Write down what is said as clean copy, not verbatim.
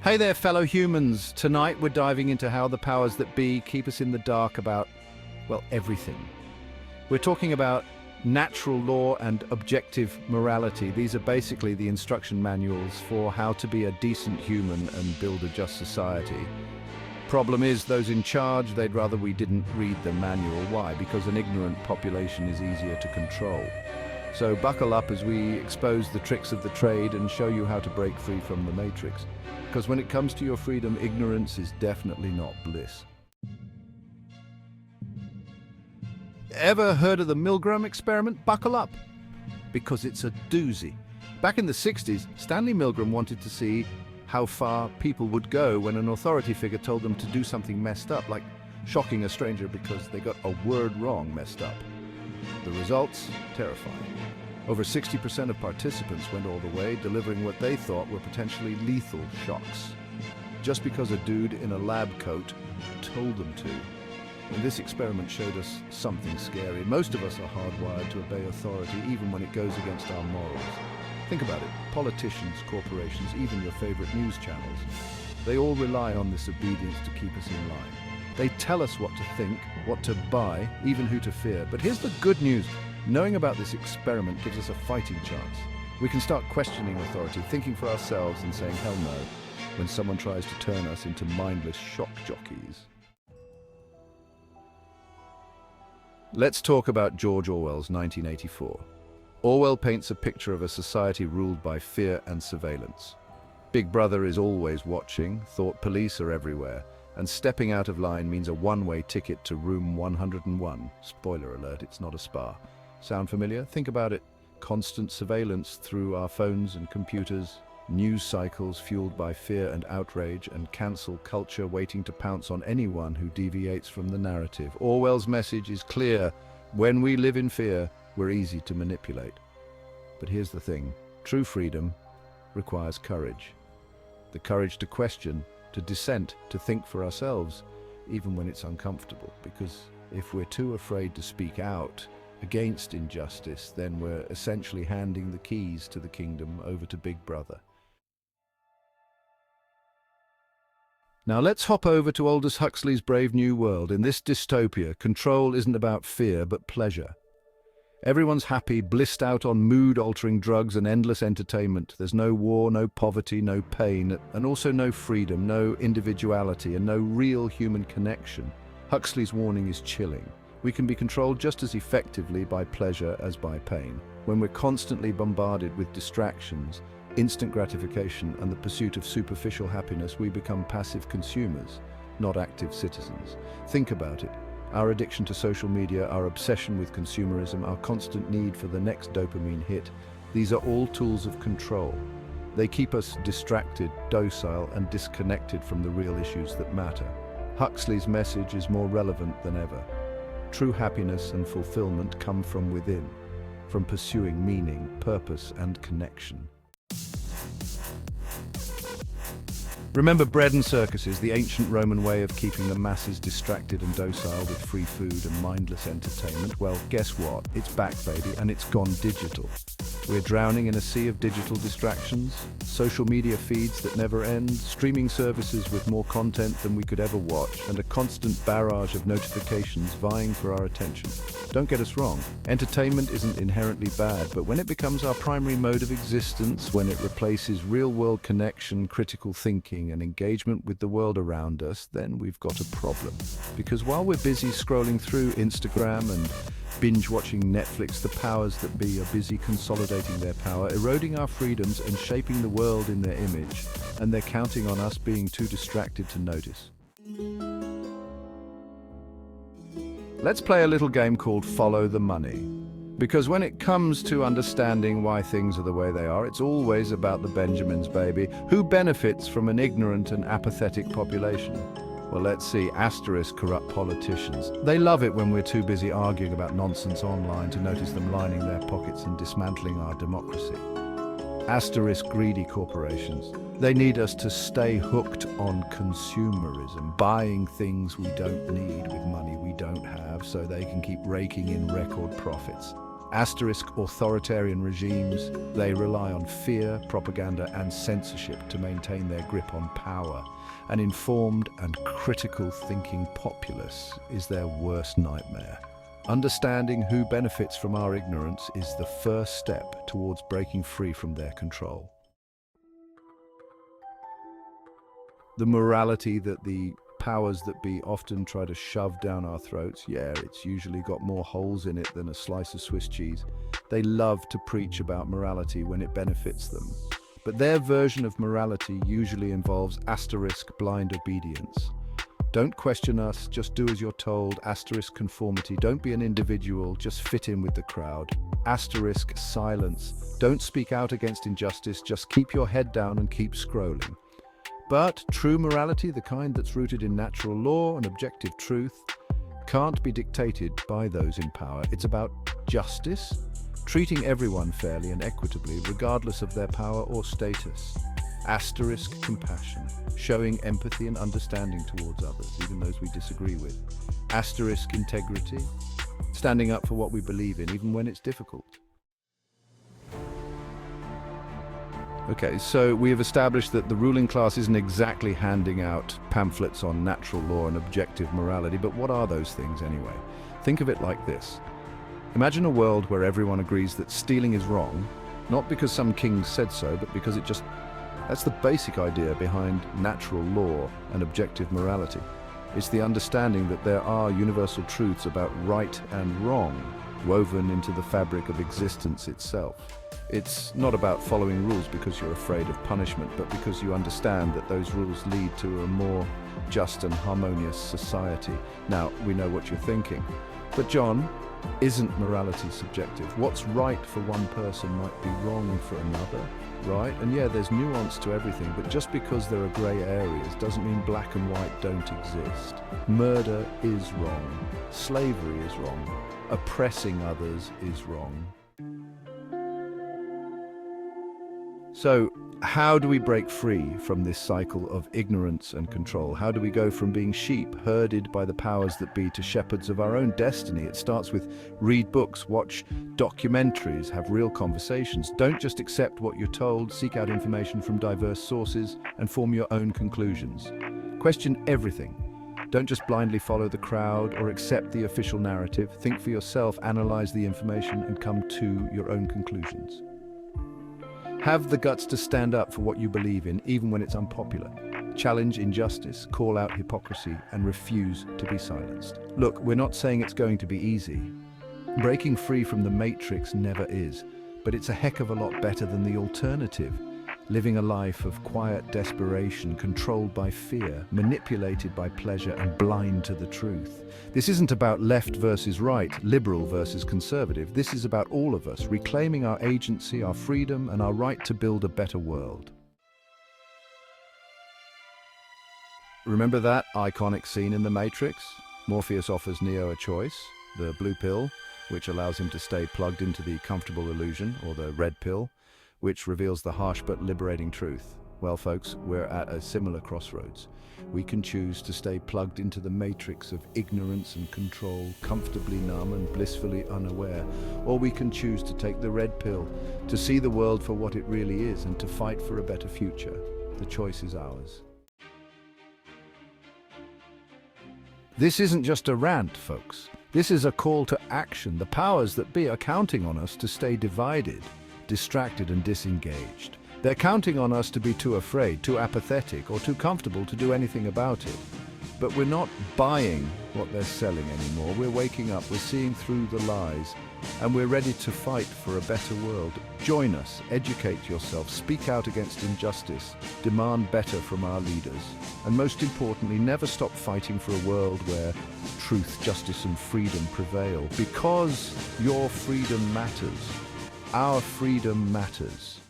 Hey there, fellow humans. Tonight we're diving into how the powers that be keep us in the dark about, well, everything. We're talking about natural law and objective morality. These are basically the instruction manuals for how to be a decent human and build a just society. Problem is, those in charge, they'd rather we didn't read the manual. Why? Because an ignorant population is easier to control. So buckle up as we expose the tricks of the trade and show you how to break free from the matrix. Because when it comes to your freedom, ignorance is definitely not bliss. Ever heard of the Milgram Experiment? Buckle up, because it's a doozy. Back in the 60s, Stanley Milgram wanted to see how far people would go when an authority figure told them to do something messed up, like shocking a stranger because they got a word wrong messed up. The results? Terrifying. Over 60% of participants went all the way, delivering what they thought were potentially lethal shocks, just because a dude in a lab coat told them to. And this experiment showed us something scary. Most of us are hardwired to obey authority, even when it goes against our morals. Think about it. Politicians, corporations, even your favorite news channels. They all rely on this obedience to keep us in line. They tell us what to think, what to buy, even who to fear. But here's the good news. Knowing about this experiment gives us a fighting chance. We can start questioning authority, thinking for ourselves and saying hell no when someone tries to turn us into mindless shock jockeys. Let's talk about George Orwell's 1984. Orwell paints a picture of a society ruled by fear and surveillance. Big Brother is always watching, thought police are everywhere, and stepping out of line means a one-way ticket to room 101. Spoiler alert, it's not a spa. Sound familiar? Think about it. Constant surveillance through our phones and computers, news cycles fueled by fear and outrage, and cancel culture waiting to pounce on anyone who deviates from the narrative. Orwell's message is clear. When we live in fear, we're easy to manipulate. But here's the thing. True freedom requires courage. The courage to question, to dissent, to think for ourselves, even when it's uncomfortable. Because if we're too afraid to speak out against injustice, then we're essentially handing the keys to the kingdom over to Big Brother. Now let's hop over to Aldous Huxley's Brave New World. In this dystopia, control isn't about fear, but pleasure. Everyone's happy, blissed out on mood-altering drugs and endless entertainment. There's no war, no poverty, no pain, and also no freedom, no individuality, and no real human connection. Huxley's warning is chilling. We can be controlled just as effectively by pleasure as by pain. When we're constantly bombarded with distractions, instant gratification, and the pursuit of superficial happiness, we become passive consumers, not active citizens. Think about it. Our addiction to social media, our obsession with consumerism, our constant need for the next dopamine hit, these are all tools of control. They keep us distracted, docile, and disconnected from the real issues that matter. Huxley's message is more relevant than ever. True happiness and fulfillment come from within, from pursuing meaning, purpose, and connection. Remember bread and circuses, the ancient Roman way of keeping the masses distracted and docile with free food and mindless entertainment? Well, guess what? It's back, baby, and it's gone digital. We're drowning in a sea of digital distractions, social media feeds that never end, streaming services with more content than we could ever watch, and a constant barrage of notifications vying for our attention. Don't get us wrong, entertainment isn't inherently bad, but when it becomes our primary mode of existence, when it replaces real-world connection, critical thinking, and engagement with the world around us, then we've got a problem. Because while we're busy scrolling through Instagram and binge-watching Netflix, the powers that be are busy consolidating their power, eroding our freedoms, and shaping the world in their image, and they're counting on us being too distracted to notice. Let's play a little game called Follow the Money. Because when it comes to understanding why things are the way they are, it's always about the Benjamins, baby. Who benefits from an ignorant and apathetic population? Well, let's see. Asterisk corrupt politicians. They love it when we're too busy arguing about nonsense online to notice them lining their pockets and dismantling our democracy. Asterisk greedy corporations. They need us to stay hooked on consumerism, buying things we don't need with money we don't have so they can keep raking in record profits. Asterisk authoritarian regimes, they rely on fear, propaganda, and censorship to maintain their grip on power. An informed and critical thinking populace is their worst nightmare. Understanding who benefits from our ignorance is the first step towards breaking free from their control. The morality that the powers that be often try to shove down our throats, yeah, it's usually got more holes in it than a slice of Swiss cheese. They love to preach about morality when it benefits them. But their version of morality usually involves asterisk blind obedience. Don't question us, just do as you're told, asterisk conformity. Don't be an individual, just fit in with the crowd. Asterisk silence. Don't speak out against injustice, just keep your head down and keep scrolling. But true morality, the kind that's rooted in natural law and objective truth, can't be dictated by those in power. It's about justice, treating everyone fairly and equitably, regardless of their power or status. Asterisk compassion, showing empathy and understanding towards others, even those we disagree with. Asterisk integrity, standing up for what we believe in, even when it's difficult. Okay, so we have established that the ruling class isn't exactly handing out pamphlets on natural law and objective morality, but what are those things anyway? Think of it like this. Imagine a world where everyone agrees that stealing is wrong, not because some king said so, but because that's the basic idea behind natural law and objective morality. It's the understanding that there are universal truths about right and wrong, woven into the fabric of existence itself. It's not about following rules because you're afraid of punishment, but because you understand that those rules lead to a more just and harmonious society. Now, we know what you're thinking. But John, isn't morality subjective? What's right for one person might be wrong for another, right? And yeah, there's nuance to everything, but just because there are grey areas doesn't mean black and white don't exist. Murder is wrong. Slavery is wrong. Oppressing others is wrong. So, how do we break free from this cycle of ignorance and control? How do we go from being sheep herded by the powers that be to shepherds of our own destiny? It starts with read books, watch documentaries, have real conversations. Don't just accept what you're told, seek out information from diverse sources and form your own conclusions. Question everything. Don't just blindly follow the crowd or accept the official narrative. Think for yourself, analyze the information and come to your own conclusions. Have the guts to stand up for what you believe in, even when it's unpopular. Challenge injustice, call out hypocrisy, and refuse to be silenced. Look, we're not saying it's going to be easy. Breaking free from the matrix never is, but it's a heck of a lot better than the alternative. Living a life of quiet desperation, controlled by fear, manipulated by pleasure, and blind to the truth. This isn't about left versus right, liberal versus conservative. This is about all of us, reclaiming our agency, our freedom, and our right to build a better world. Remember that iconic scene in The Matrix? Morpheus offers Neo a choice, the blue pill, which allows him to stay plugged into the comfortable illusion, or the red pill, which reveals the harsh but liberating truth. Well, folks, we're at a similar crossroads. We can choose to stay plugged into the matrix of ignorance and control, comfortably numb and blissfully unaware, or we can choose to take the red pill, to see the world for what it really is and to fight for a better future. The choice is ours. This isn't just a rant, folks. This is a call to action. The powers that be are counting on us to stay divided, distracted and disengaged. They're counting on us to be too afraid, too apathetic, or too comfortable to do anything about it. But we're not buying what they're selling anymore. We're waking up, we're seeing through the lies, and we're ready to fight for a better world. Join us, educate yourself, speak out against injustice, demand better from our leaders, and most importantly, never stop fighting for a world where truth, justice, and freedom prevail. Because your freedom matters. Our freedom matters.